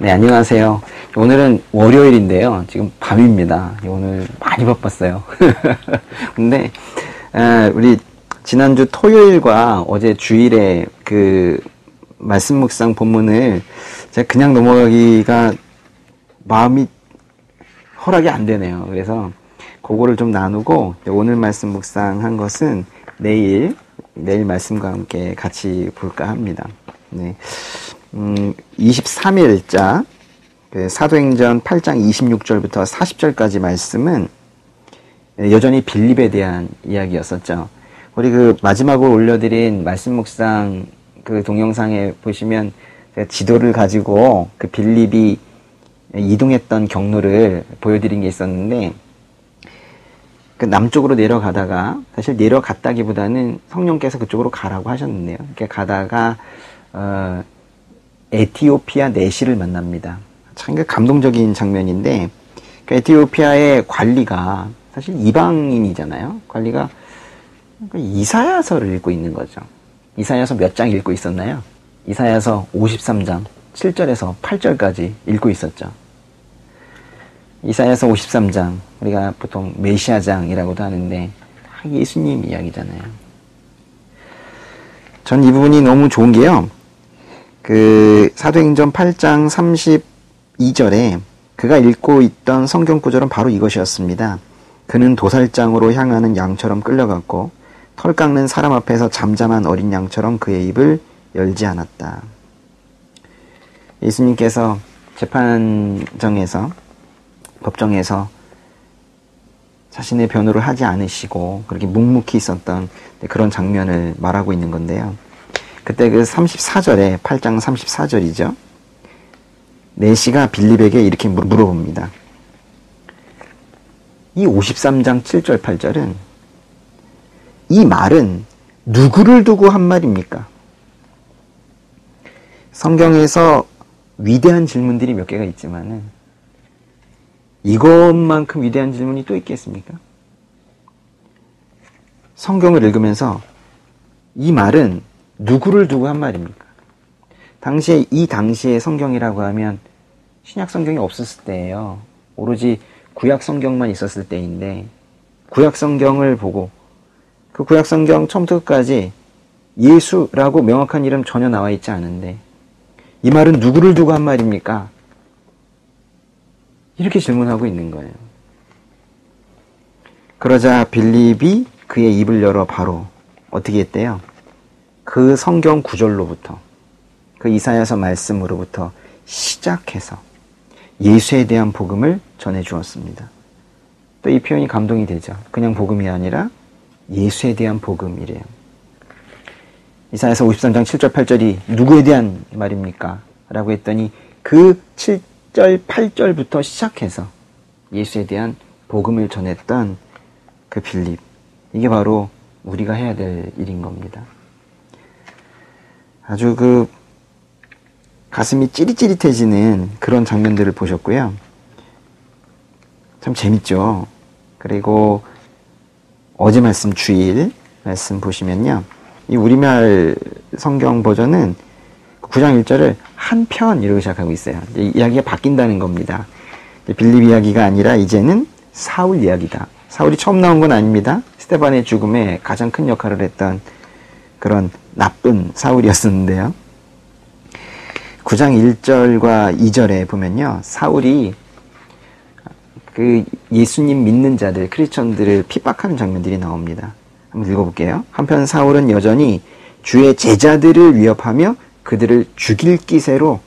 네, 안녕하세요. 오늘은 월요일인데요. 지금 밤입니다. 오늘 많이 바빴어요. 근데, 우리 지난주 토요일과 어제 주일에 그 말씀 묵상 본문을 제가 그냥 넘어가기가 마음이 허락이 안 되네요. 그래서 그거를 좀 나누고 오늘 말씀 묵상한 것은 내일 말씀과 함께 같이 볼까 합니다. 네. 23일자 그 사도행전 8장 26절부터 40절까지 말씀은 여전히 빌립에 대한 이야기였었죠. 우리 그 마지막으로 올려드린 말씀 묵상 그 동영상에 보시면 지도를 가지고 그 빌립이 이동했던 경로를 보여드린 게 있었는데, 그 남쪽으로 내려가다가, 사실 내려갔다기보다는 성령께서 그쪽으로 가라고 하셨는데요. 이렇게 가다가 에티오피아 내시를 만납니다. 참 감동적인 장면인데, 그 에티오피아의 관리가 사실 이방인이잖아요. 관리가 이사야서를 읽고 있는 거죠. 이사야서 몇 장 읽고 있었나요? 이사야서 53장 7절에서 8절까지 읽고 있었죠. 이사야서 53장, 우리가 보통 메시아장이라고도 하는데 다 예수님 이야기잖아요. 전 이 부분이 너무 좋은 게요, 그 사도행전 8장 32절에 그가 읽고 있던 성경 구절은 바로 이것이었습니다. 그는 도살장으로 향하는 양처럼 끌려갔고 털 깎는 사람 앞에서 잠잠한 어린 양처럼 그의 입을 열지 않았다. 예수님께서 재판정에서, 법정에서 자신의 변호를 하지 않으시고 그렇게 묵묵히 있었던 그런 장면을 말하고 있는 건데요. 그때 그 34절에, 8장 34절이죠. 내시가 빌립에게 이렇게 물어봅니다. 이 53장 7절 8절은, 이 말은 누구를 두고 한 말입니까? 성경에서 위대한 질문들이 몇 개가 있지만은 이것만큼 위대한 질문이 또 있겠습니까? 성경을 읽으면서 이 말은 누구를 두고 한 말입니까? 이 당시의 성경이라고 하면 신약 성경이 없었을 때예요. 오로지 구약 성경만 있었을 때인데, 구약 성경을 보고 그 구약 성경 처음부터 끝까지 예수라고 명확한 이름 전혀 나와 있지 않은데 이 말은 누구를 두고 한 말입니까? 이렇게 질문하고 있는 거예요. 그러자 빌립이 그의 입을 열어 바로 어떻게 했대요? 그 성경 구절로부터, 그 이사야서 말씀으로부터 시작해서 예수에 대한 복음을 전해 주었습니다. 또 이 표현이 감동이 되죠. 그냥 복음이 아니라 예수에 대한 복음이래요. 이사야서 53장 7절 8절이 누구에 대한 말입니까? 라고 했더니 그 7절 8절부터 시작해서 예수에 대한 복음을 전했던 그 빌립, 이게 바로 우리가 해야 될 일인 겁니다. 아주 그 가슴이 찌릿찌릿해지는 그런 장면들을 보셨고요. 참 재밌죠. 그리고 어제 말씀, 주일 말씀 보시면요, 이 우리말 성경 버전은 9장 1절을 한편 이렇게 시작하고 있어요. 이야기가 바뀐다는 겁니다. 빌립 이야기가 아니라 이제는 사울 이야기다. 사울이 처음 나온 건 아닙니다. 스데반의 죽음에 가장 큰 역할을 했던 그런 나쁜 사울이었었는데요. 9장 1절과 2절에 보면요, 사울이 그 예수님 믿는 자들, 크리스천들을 핍박하는 장면들이 나옵니다. 한번 읽어볼게요. 한편 사울은 여전히 주의 제자들을 위협하며 그들을 죽일 기세로,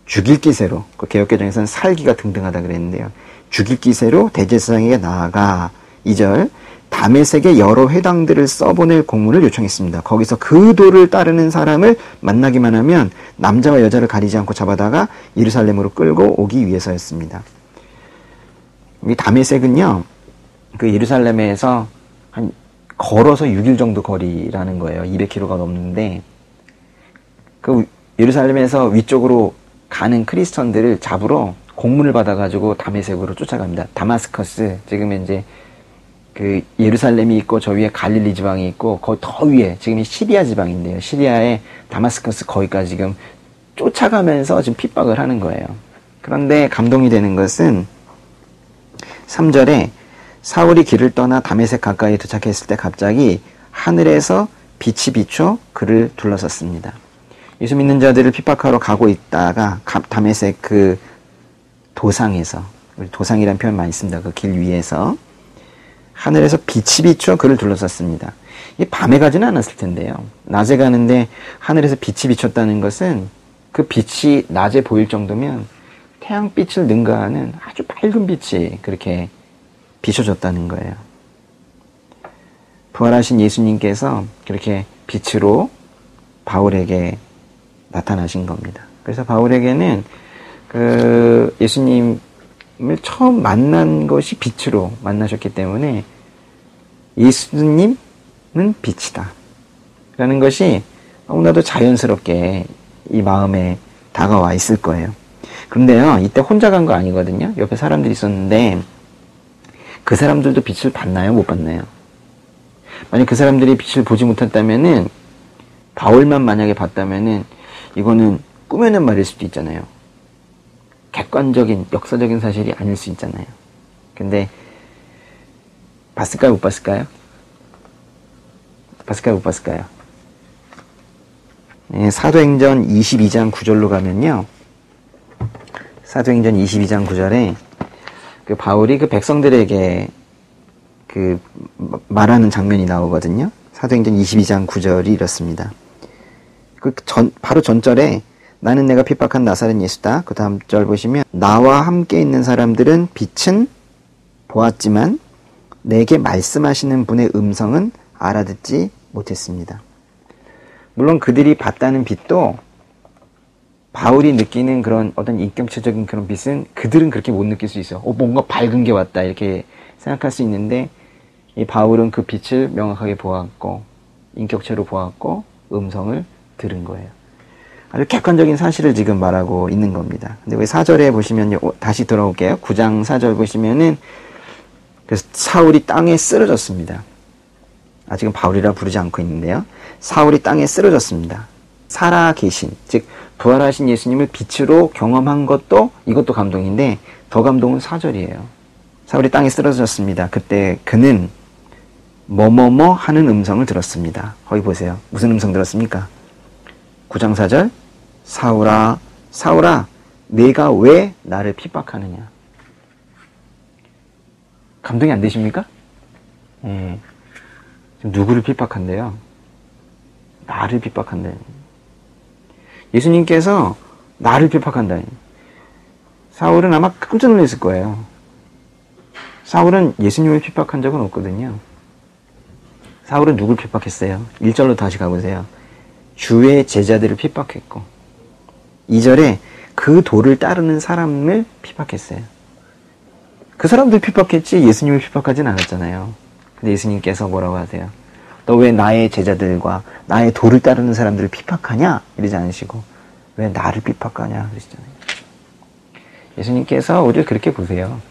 그 개역개정에서는 살기가 등등하다 그랬는데요. 죽일 기세로 대제사장에게 나아가 2절, 다메섹의 여러 회당들을 써보낼 공문을 요청했습니다. 거기서 그 도를 따르는 사람을 만나기만 하면 남자와 여자를 가리지 않고 잡아다가 예루살렘으로 끌고 오기 위해서였습니다. 이 다메섹은요, 그 예루살렘에서 한 걸어서 6일 정도 거리라는 거예요. 200km가 넘는데, 그 예루살렘에서 위쪽으로 가는 크리스천들을 잡으러 공문을 받아가지고 다메섹으로 쫓아갑니다. 다마스커스, 지금 이제 그 예루살렘이 있고 저 위에 갈릴리 지방이 있고 거기 더 위에 지금이 시리아 지방인데요. 시리아의 다마스커스 거기까지 지금 쫓아가면서 지금 핍박을 하는 거예요. 그런데 감동이 되는 것은 3절에 사울이 길을 떠나 다메섹 가까이 도착했을 때 갑자기 하늘에서 빛이 비춰 그를 둘러섰습니다. 예수 믿는 자들을 핍박하러 가고 있다가 다메섹 그 도상에서, 도상이라는 표현 많이 씁니다. 그 길 위에서 하늘에서 빛이 비춰 그를 둘러섰습니다. 이게 밤에 가지는 않았을 텐데요. 낮에 가는데 하늘에서 빛이 비쳤다는 것은 그 빛이 낮에 보일 정도면 태양빛을 능가하는 아주 밝은 빛이 그렇게 비춰졌다는 거예요. 부활하신 예수님께서 그렇게 빛으로 바울에게 나타나신 겁니다. 그래서 바울에게는 그 예수님을 처음 만난 것이 빛으로 만나셨기 때문에 예수님은 빛이다 라는 것이 너무나도 자연스럽게 이 마음에 다가와 있을 거예요. 그런데요, 이때 혼자 간 거 아니거든요. 옆에 사람들이 있었는데 그 사람들도 빛을 봤나요? 못 봤나요? 만약 그 사람들이 빛을 보지 못했다면은, 바울만 만약에 봤다면은 이거는 꾸며낸 말일 수도 있잖아요. 객관적인 역사적인 사실이 아닐 수 있잖아요. 근데 봤을까요? 못 봤을까요? 봤을까요? 못 봤을까요? 네, 사도행전 22장 9절로 가면요, 사도행전 22장 9절에 그 바울이 그 백성들에게 그 말하는 장면이 나오거든요. 사도행전 22장 9절이 이렇습니다. 바로 전절에 나는 내가 핍박한 나사렛 예수다. 그 다음 절 보시면 나와 함께 있는 사람들은 빛은 보았지만 내게 말씀하시는 분의 음성은 알아듣지 못했습니다. 물론 그들이 봤다는 빛도 바울이 느끼는 그런 어떤 인격체적인 그런 빛은 그들은 그렇게 못 느낄 수 있어요. 뭔가 밝은 게 왔다 이렇게 생각할 수 있는데, 이 바울은 그 빛을 명확하게 보았고 인격체로 보았고 음성을 들은 거예요. 아주 객관적인 사실을 지금 말하고 있는 겁니다. 근데 왜 4절에 보시면 다시 돌아올게요. 9장 4절 보시면은 그래서 사울이 땅에 쓰러졌습니다. 지금 바울이라 부르지 않고 있는데요. 사울이 땅에 쓰러졌습니다. 살아계신, 즉 부활하신 예수님을 빛으로 경험한 것도, 이것도 감동인데 더 감동은 4절이에요. 사울이 땅에 쓰러졌습니다. 그때 그는 뭐뭐뭐 하는 음성을 들었습니다. 거기 보세요. 무슨 음성 들었습니까? 9장 4절, 사울아 사울아 내가 왜 나를 핍박하느냐. 감동이 안 되십니까? 예. 지금 누구를 핍박한대요? 나를 핍박한다. 예수님께서 나를 핍박한다. 사울은 아마 깜짝 놀랐을 거예요. 사울은 예수님을 핍박한 적은 없거든요. 사울은 누굴 핍박했어요? 1절로 다시 가보세요. 주의 제자들을 핍박했고, 2절에 그 도를 따르는 사람을 핍박했어요. 그 사람들 핍박했지 예수님을 핍박하진 않았잖아요. 근데 예수님께서 뭐라고 하세요? 너 왜 나의 제자들과 나의 도를 따르는 사람들을 핍박하냐? 이러지 않으시고 왜 나를 핍박하냐? 그러시잖아요. 예수님께서 우리를 그렇게 보세요.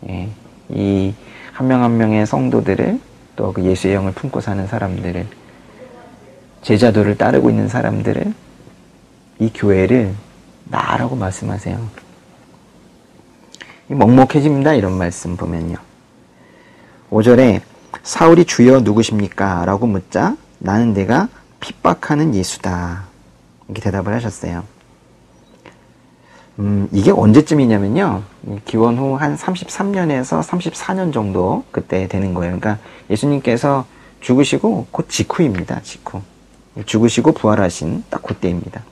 예, 이 한 명 한 명의 성도들을, 또 그 예수의 영을 품고 사는 사람들을, 제자도를 따르고 있는 사람들을, 이 교회를 나라고 말씀하세요. 먹먹해집니다. 이런 말씀 보면요. 5절에 사울이 주여 누구십니까? 라고 묻자 나는 내가 핍박하는 예수다. 이렇게 대답을 하셨어요. 이게 언제쯤이냐면요. 기원 후 한 33년에서 34년 정도 그때 되는 거예요. 그러니까 예수님께서 죽으시고 곧 직후입니다. 직후. 죽으시고 부활하신 딱 그때입니다.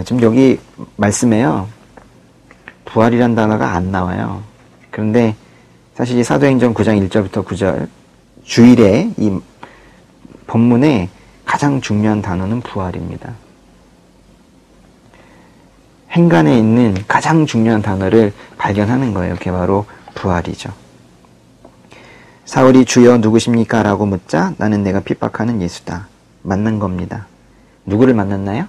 지금 여기 말씀에요. 부활이란 단어가 안 나와요. 그런데 사실 이 사도행전 9장 1절부터 9절 주일에 이 본문에 가장 중요한 단어는 부활입니다. 행간에 있는 가장 중요한 단어를 발견하는 거예요. 그게 바로 부활이죠. 사울이 주여 누구십니까? 라고 묻자 나는 내가 핍박하는 예수다. 만난 겁니다. 누구를 만났나요?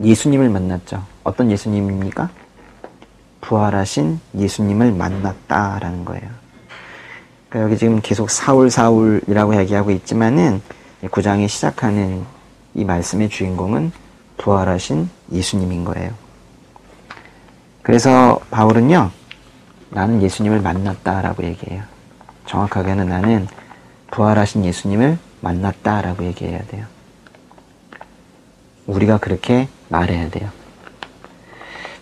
예수님을 만났죠. 어떤 예수님입니까? 부활하신 예수님을 만났다라는 거예요. 그러니까 여기 지금 계속 사울 사울이라고 얘기하고 있지만은 9장에 시작하는 이 말씀의 주인공은 부활하신 예수님인 거예요. 그래서 바울은요, 나는 예수님을 만났다라고 얘기해요. 정확하게는 나는 부활하신 예수님을 만났다라고 얘기해야 돼요. 우리가 그렇게 말해야 돼요.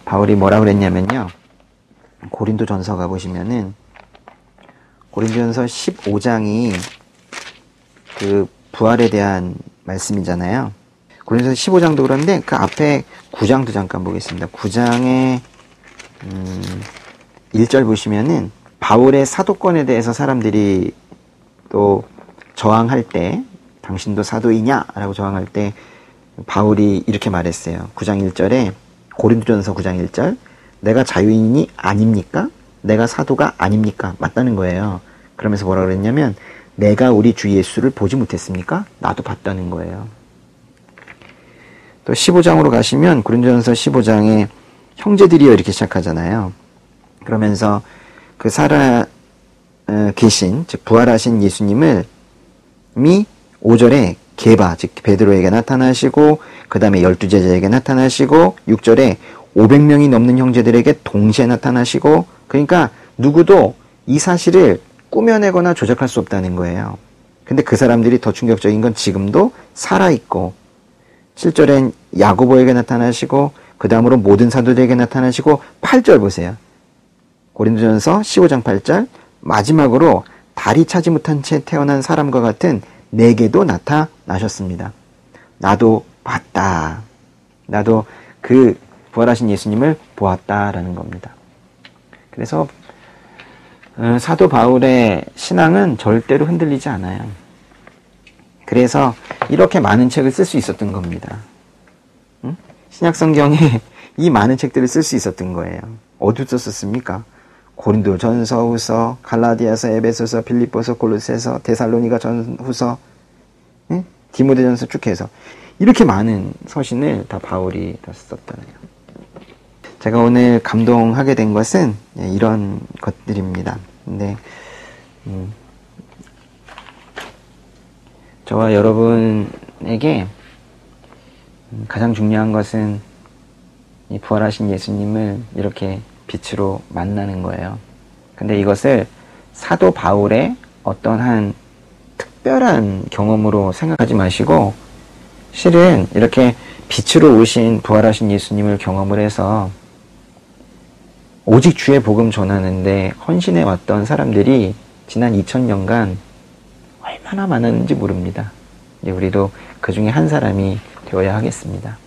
바울이 뭐라 그랬냐면요, 고린도전서 가보시면은 고린도전서 15장이 그 부활에 대한 말씀이잖아요. 고린도전서 15장도 그런데 그 앞에 9장도 잠깐 보겠습니다. 9장에 1절 보시면은 바울의 사도권에 대해서 사람들이 또 저항할 때, 당신도 사도이냐? 라고 저항할 때 바울이 이렇게 말했어요. 9장 1절에, 고린도전서 9장 1절, 내가 자유인이 아닙니까? 내가 사도가 아닙니까? 맞다는 거예요. 그러면서 뭐라 그랬냐면, 내가 우리 주 예수를 보지 못했습니까? 나도 봤다는 거예요. 또 15장으로 가시면 고린도전서 15장에 형제들이여 이렇게 시작하잖아요. 그러면서 그 살아 계신, 즉 부활하신 예수님을 5절에 게바, 즉 베드로에게 나타나시고, 그 다음에 12제자에게 나타나시고, 6절에 500명이 넘는 형제들에게 동시에 나타나시고, 그러니까 누구도 이 사실을 꾸며내거나 조작할 수 없다는 거예요. 근데 그 사람들이 더 충격적인 건 지금도 살아있고, 7절엔 야고보에게 나타나시고, 그 다음으로 모든 사도들에게 나타나시고, 8절 보세요. 고린도전서 15장 8절, 마지막으로 다리 차지 못한 채 태어난 사람과 같은 내게도 나타나셨습니다. 나도 봤다. 나도 그 부활하신 예수님을 보았다라는 겁니다. 그래서 사도 바울의 신앙은 절대로 흔들리지 않아요. 그래서 이렇게 많은 책을 쓸 수 있었던 겁니다. 신약성경에 이 많은 책들을 쓸 수 있었던 거예요. 어디서 썼습니까? 고린도 전서후서, 갈라디아서, 에베소서, 빌립보서, 골로새서, 데살로니가 전후서, 디모데전서 쭉 해서 이렇게 많은 서신을 다 바울이 다 썼다네요. 제가 오늘 감동하게 된 것은 이런 것들입니다. 근데 저와 여러분에게 가장 중요한 것은 이 부활하신 예수님을 이렇게 빛으로 만나는 거예요. 근데 이것을 사도 바울의 어떤 한 특별한 경험으로 생각하지 마시고, 실은 이렇게 빛으로 오신 부활하신 예수님을 경험을 해서 오직 주의 복음 전하는데 헌신해 왔던 사람들이 지난 2000년간 얼마나 많았는지 모릅니다. 우리도 그 중에 한 사람이 되어야 하겠습니다.